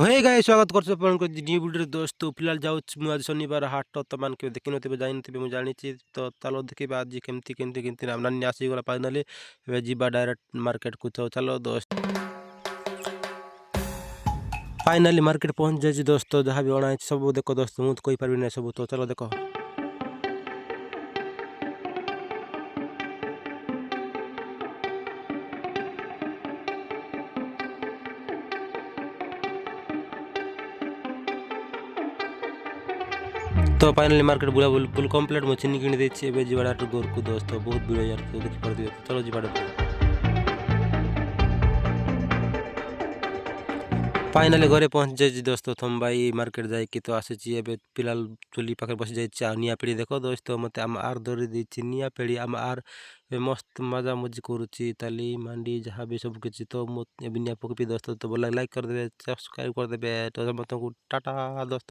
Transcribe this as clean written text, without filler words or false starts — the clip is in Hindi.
हे गाइस स्वागत करछु आपनको न्यू वीडियो दोस्तों फिलहाल जाउछ मु आज शनिवार हाट तो मान के देखि नथिबे जाई नथिबे मु जानिछि तो चलो देखिबा आज केमती नानी आसी गला फाइनली एबे जिबा डायरेक्ट मार्केट को तो चलो दोस्त फाइनली मार्केट पहुंच जाई दोस्तों जहां भी अणा सब देखो दोस्तों मु तो कोइ परबी नै सब तो चलो देखो। तो फाइनली मार्केट बुला फुल कंप्लीट मु चिनी किनी देछि एबे जिबाडा गोर को दोस्तों बहुत भीड़ यार तो देखि पर दियो चलो जिबाडा फाइनली घरे पहुंच जाइए दोस्तों थम भाई मार्केट जाइए तो आसी एबे फिलहाल चुली पाखे बसी जाइए निया पिड़ी देख दोस्तों मत आम आर धरी देछि निया पिड़ी आम आर मस्त मजा मजी करुच्ची ताली मांडी जहाँ भी सब किसी तो मत निया पकपी दोस्तों तो बोला लाइक कर देबे सब्सक्राइब कर देबे तो मत टाटा दोस्तों।